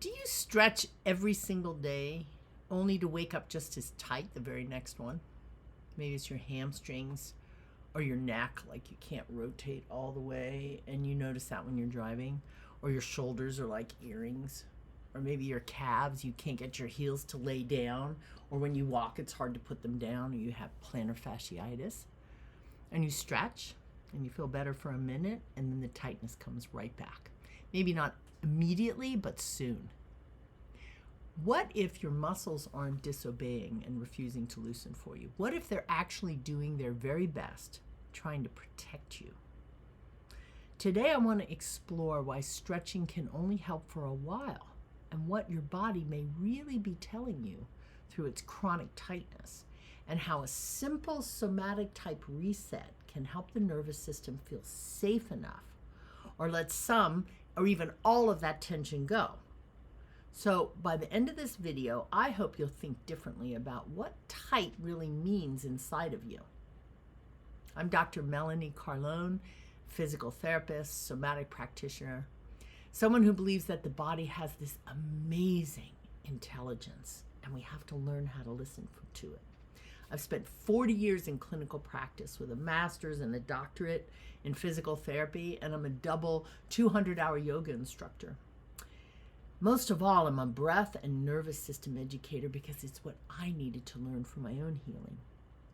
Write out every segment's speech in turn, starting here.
Do you stretch every single day only to wake up just as tight the very next one? Maybe it's your hamstrings or your neck, like you can't rotate all the way, and you notice that when you're driving. Or your shoulders are like earrings. Or maybe your calves, you can't get your heels to lay down. Or when you walk, it's hard to put them down, or you have plantar fasciitis. And you stretch and you feel better for a minute, and then the tightness comes right back. Maybe not immediately, but soon. What if your muscles aren't disobeying and refusing to loosen for you? What if they're actually doing their very best, trying to protect you? Today I want to explore why stretching can only help for a while, and what your body may really be telling you through its chronic tightness, and how a simple somatic type reset can help the nervous system feel safe enough, or let some or even all of that tension go. So by the end of this video, I hope you'll think differently about what tight really means inside of you. I'm Dr. Melanie Carlone, physical therapist, somatic practitioner, someone who believes that the body has this amazing intelligence, and we have to learn how to listen to it. I've spent 40 years in clinical practice with a master's and a doctorate in physical therapy, and I'm a double 200-hour yoga instructor. Most of all, I'm a breath and nervous system educator because it's what I needed to learn for my own healing.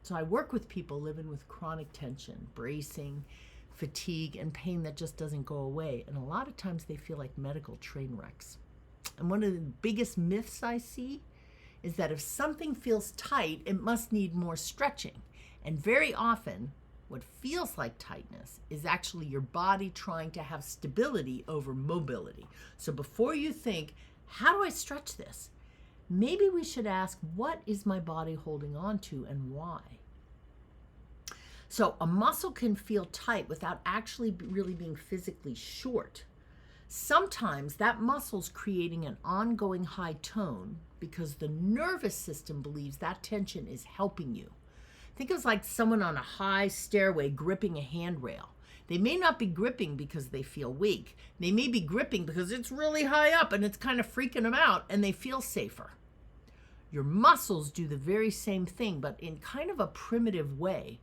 So I work with people living with chronic tension, bracing, fatigue, and pain that just doesn't go away. And a lot of times they feel like medical train wrecks. And one of the biggest myths I see is that if something feels tight, it must need more stretching. And very often, what feels like tightness is actually your body trying to have stability over mobility. So before you think, how do I stretch this? Maybe we should ask, what is my body holding on to and why? So a muscle can feel tight without actually really being physically short. Sometimes that muscle's creating an ongoing high tone because the nervous system believes that tension is helping you. Think of it like someone on a high stairway gripping a handrail. They may not be gripping because they feel weak. They may be gripping because it's really high up and it's kind of freaking them out and they feel safer. Your muscles do the very same thing, but in kind of a primitive way.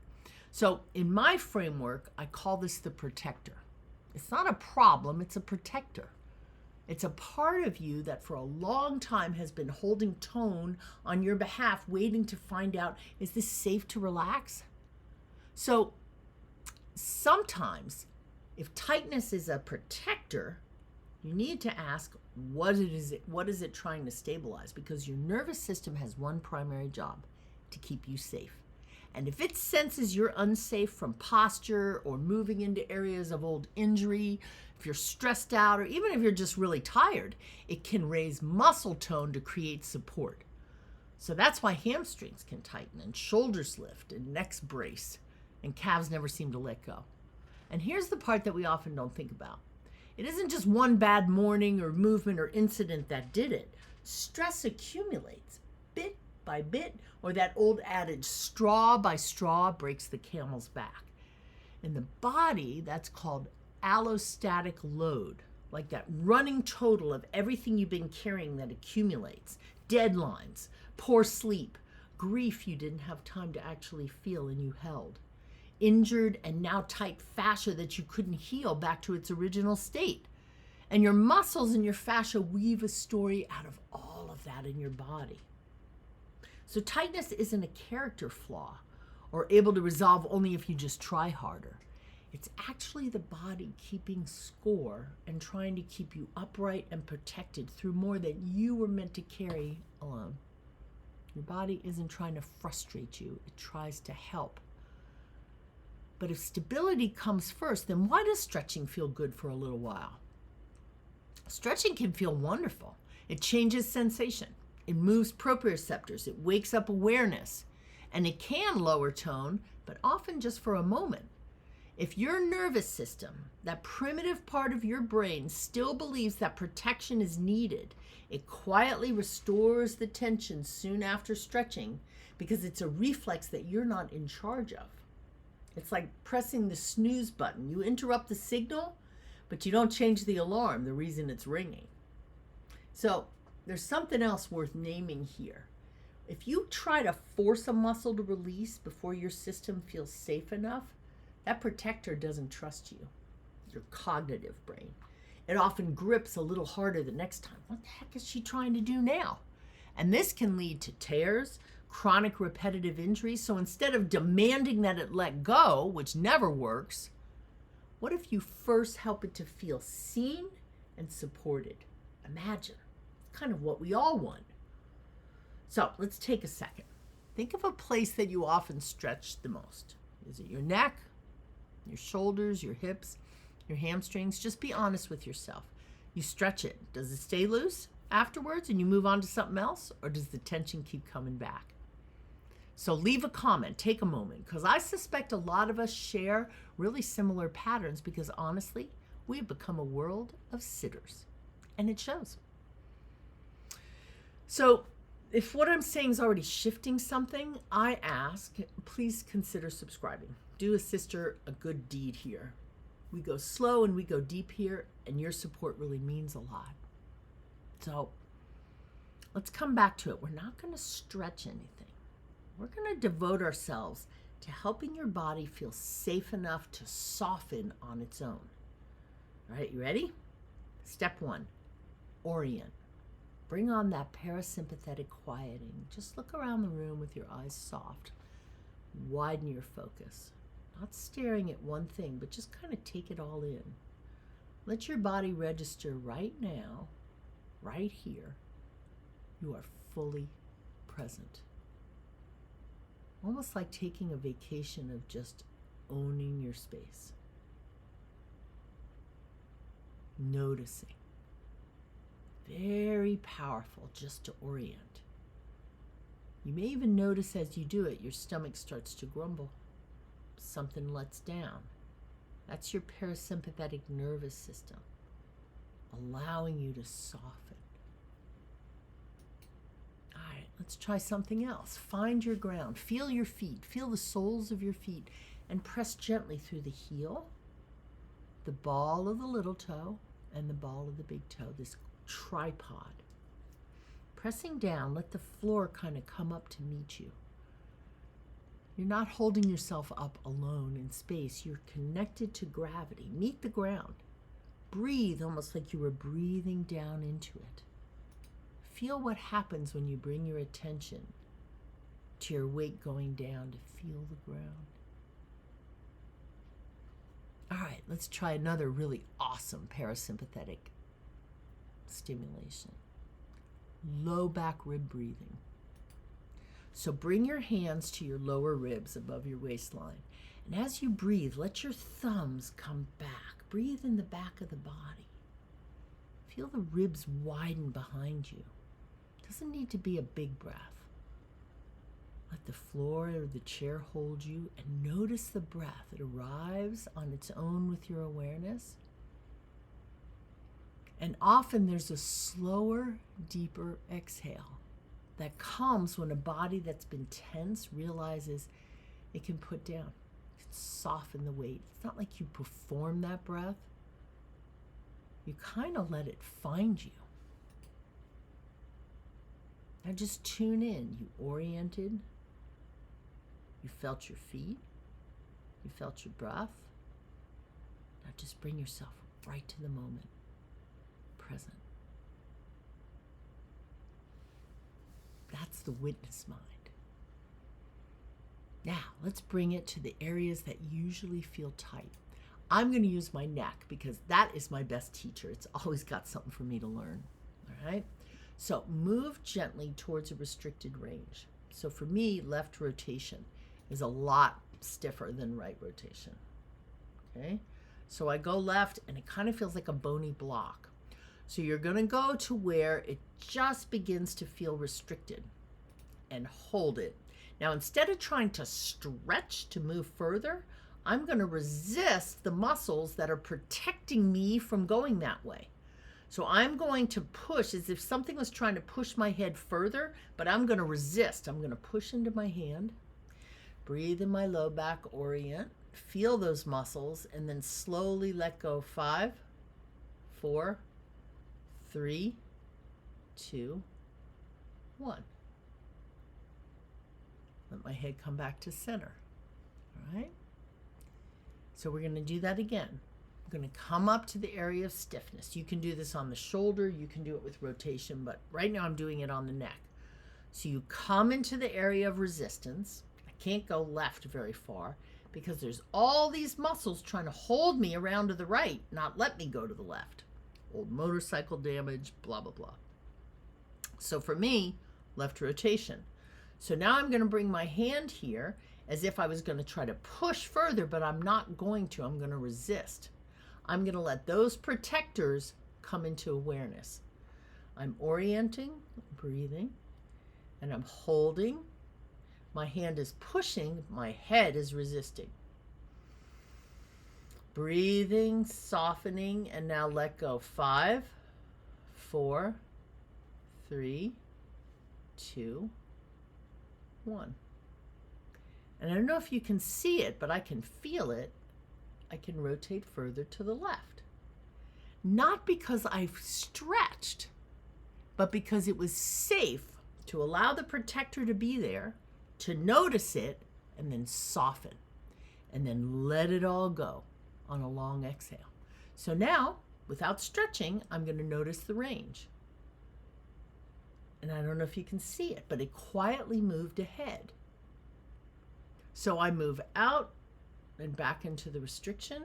So in my framework, I call this the protector. It's not a problem, it's a protector. It's a part of you that for a long time has been holding tone on your behalf, waiting to find out, is this safe to relax? So sometimes, if tightness is a protector, you need to ask, what is it trying to stabilize? Because your nervous system has one primary job: to keep you safe. And if it senses you're unsafe from posture or moving into areas of old injury, if you're stressed out, or even if you're just really tired, it can raise muscle tone to create support. So that's why hamstrings can tighten, and shoulders lift, and necks brace, and calves never seem to let go. And here's the part that we often don't think about. It isn't just one bad morning or movement or incident that did it. Stress accumulates bit by bit, or that old adage, straw by straw breaks the camel's back. In the body, that's called allostatic load, like that running total of everything you've been carrying that accumulates. Deadlines, poor sleep, grief you didn't have time to actually feel and you held. Injured and now tight fascia that you couldn't heal back to its original state. And your muscles and your fascia weave a story out of all of that in your body. So tightness isn't a character flaw or able to resolve only if you just try harder. It's actually the body keeping score and trying to keep you upright and protected through more that you were meant to carry alone. Your body isn't trying to frustrate you, it tries to help. But if stability comes first, then why does stretching feel good for a little while? Stretching can feel wonderful. It changes sensation. It moves proprioceptors, it wakes up awareness, and it can lower tone, but often just for a moment. If your nervous system, that primitive part of your brain, still believes that protection is needed, it quietly restores the tension soon after stretching because it's a reflex that you're not in charge of. It's like pressing the snooze button. You interrupt the signal, but you don't change the alarm, the reason it's ringing. So there's something else worth naming here. If you try to force a muscle to release before your system feels safe enough, that protector doesn't trust you, your cognitive brain. It often grips a little harder the next time. What the heck is she trying to do now? And this can lead to tears, chronic repetitive injuries. So instead of demanding that it let go, which never works, what if you first help it to feel seen and supported? Imagine. It's kind of what we all want. So let's take a second. Think of a place that you often stretch the most. Is it your neck, your shoulders, your hips, your hamstrings? Just be honest with yourself. You stretch it. Does it stay loose afterwards and you move on to something else? Or does the tension keep coming back? So leave a comment, take a moment, because I suspect a lot of us share really similar patterns because honestly, we have become a world of sitters. And it shows. So if what I'm saying is already shifting something, I ask, please consider subscribing. Do a sister a good deed here. We go slow and we go deep here, and your support really means a lot. So let's come back to it. We're not going to stretch anything. We're going to devote ourselves to helping your body feel safe enough to soften on its own. All right, you ready? Step 1, orient. Bring on that parasympathetic quieting. Just look around the room with your eyes soft. Widen your focus. Not staring at one thing, but just kind of take it all in. Let your body register right now, right here. You are fully present. Almost like taking a vacation of just owning your space. Noticing. Very powerful just to orient. You may even notice as you do it, your stomach starts to grumble. Something lets down. That's your parasympathetic nervous system, allowing you to soften. All right, let's try something else. Find your ground. Feel your feet. Feel the soles of your feet and press gently through the heel, the ball of the little toe, and the ball of the big toe, this tripod. Pressing down, let the floor kind of come up to meet you. You're not holding yourself up alone in space. You're connected to gravity. Meet the ground. Breathe almost like you were breathing down into it. Feel what happens when you bring your attention to your weight going down to feel the ground. All right, let's try another really awesome parasympathetic stimulation. Low back rib breathing. So bring your hands to your lower ribs above your waistline. And as you breathe, let your thumbs come back. Breathe in the back of the body. Feel the ribs widen behind you. It doesn't need to be a big breath. Let the floor or the chair hold you and notice the breath. It arrives on its own with your awareness. And often there's a slower, deeper exhale that comes when a body that's been tense realizes it can put down, it can soften the weight. It's not like you perform that breath. You kind of let it find you. Now just tune in. You oriented. You felt your feet. You felt your breath. Now just bring yourself right to the moment. Present. That's the witness mind. Now, let's bring it to the areas that usually feel tight. I'm going to use my neck because that is my best teacher. It's always got something for me to learn. All right? So move gently towards a restricted range. So for me, left rotation is a lot stiffer than right rotation. Okay? So I go left and it kind of feels like a bony block. So you're going to go to where it just begins to feel restricted and hold it. Now, instead of trying to stretch to move further, I'm going to resist the muscles that are protecting me from going that way. So I'm going to push as if something was trying to push my head further, but I'm going to resist. I'm going to push into my hand, breathe in my low back, orient, feel those muscles, and then slowly let go. 5, 4, 3, 2, 1. Let my head come back to center. All right? So we're going to do that again. I'm going to come up to the area of stiffness. You can do this on the shoulder. You can do it with rotation, but right now I'm doing it on the neck. So you come into the area of resistance. I can't go left very far because there's all these muscles trying to hold me around to the right, not let me go to the left. Old motorcycle damage, blah, blah, blah. So for me, left rotation. So now I'm going to bring my hand here as if I was going to try to push further, but I'm not going to. I'm going to resist. I'm going to let those protectors come into awareness. I'm orienting, breathing, and I'm holding. My hand is pushing, my head is resisting. Breathing, softening, and now let go. 5, 4, 3, 2, 1. And I don't know if you can see it, but I can feel it. I can rotate further to the left. Not because I've stretched, but because it was safe to allow the protector to be there, to notice it, and then soften, and then let it all go on a long exhale. So now, without stretching, I'm going to notice the range. And I don't know if you can see it, but it quietly moved ahead. So I move out and back into the restriction,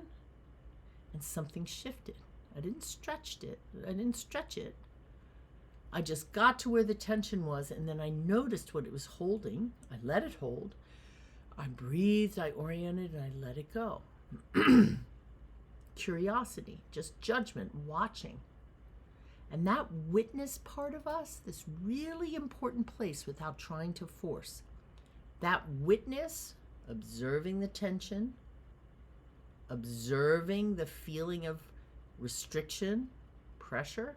and something shifted. I didn't stretch it. I just got to where the tension was, and then I noticed what it was holding. I let it hold. I breathed, I oriented, and I let it go. Curiosity, just judgment, watching. And that witness part of us, this really important place without trying to force, that witness, observing the tension, observing the feeling of restriction, pressure,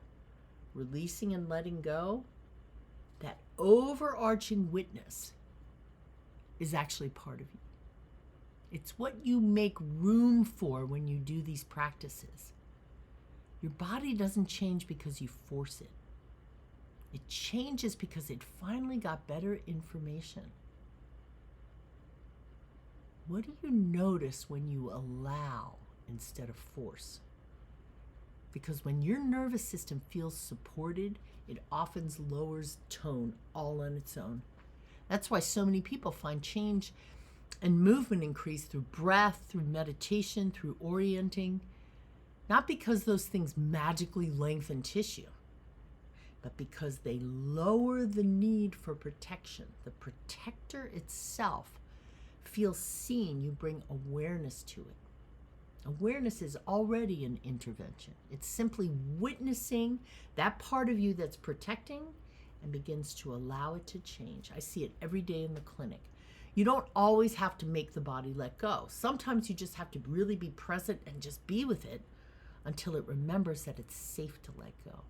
releasing and letting go, that overarching witness is actually part of you. It's what you make room for when you do these practices. Your body doesn't change because you force it. It changes because it finally got better information. What do you notice when you allow instead of force? Because when your nervous system feels supported, it often lowers tone all on its own. That's why so many people find change and movement increase through breath, through meditation, through orienting. Not because those things magically lengthen tissue, but because they lower the need for protection. The protector itself feels seen. You bring awareness to it. Awareness is already an intervention. It's simply witnessing that part of you that's protecting and begins to allow it to change. I see it every day in the clinic. You don't always have to make the body let go. Sometimes you just have to really be present and just be with it until it remembers that it's safe to let go.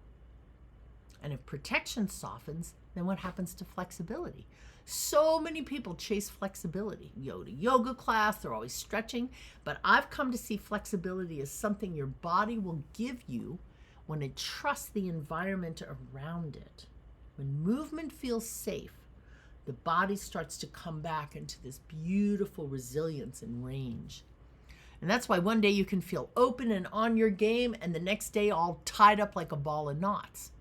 And if protection softens, then what happens to flexibility? So many people chase flexibility. You go to yoga class, they're always stretching, but I've come to see flexibility as something your body will give you when it trusts the environment around it. When movement feels safe, the body starts to come back into this beautiful resilience and range. And that's why one day you can feel open and on your game, and the next day all tied up like a ball of knots.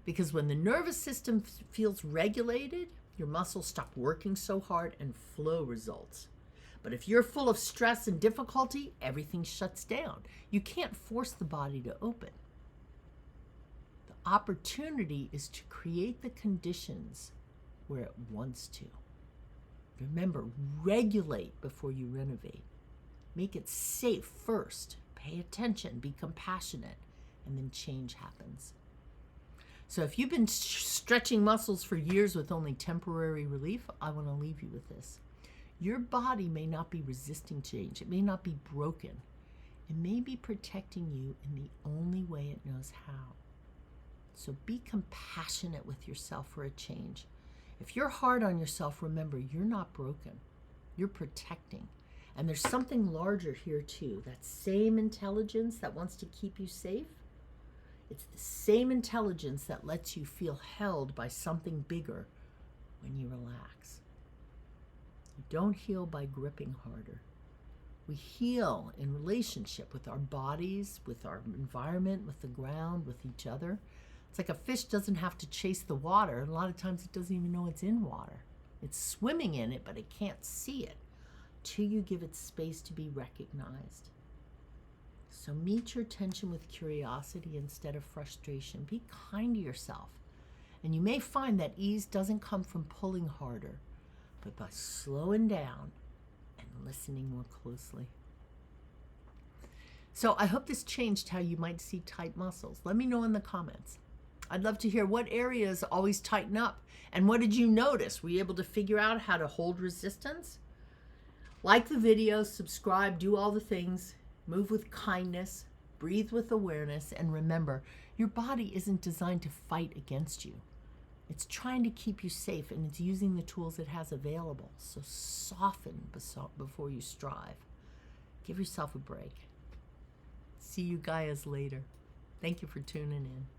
Because when the nervous system feels regulated, your muscles stop working so hard and flow results. But if you're full of stress and difficulty, everything shuts down. You can't force the body to open. The opportunity is to create the conditions where it wants to. Remember, regulate before you renovate. Make it safe first. Pay attention, be compassionate, and then change happens. So if you've been stretching muscles for years with only temporary relief, I want to leave you with this. Your body may not be resisting change. It may not be broken. It may be protecting you in the only way it knows how. So be compassionate with yourself for a change. If you're hard on yourself, remember, you're not broken. You're protecting. And there's something larger here too. That same intelligence that wants to keep you safe It's the same intelligence that lets you feel held by something bigger when you relax. You don't heal by gripping harder. We heal in relationship with our bodies, with our environment, with the ground, with each other. It's like a fish doesn't have to chase the water. A lot of times it doesn't even know it's in water. It's swimming in it, but it can't see it till you give it space to be recognized. So meet your tension with curiosity instead of frustration. Be kind to yourself. And you may find that ease doesn't come from pulling harder, but by slowing down and listening more closely. So I hope this changed how you might see tight muscles. Let me know in the comments. I'd love to hear what areas always tighten up, and what did you notice? Were you able to figure out how to hold resistance? Like the video, subscribe, do all the things, move with kindness, breathe with awareness, and remember, your body isn't designed to fight against you. It's trying to keep you safe, and it's using the tools it has available. So soften before you strive. Give yourself a break. See you guys later. Thank you for tuning in.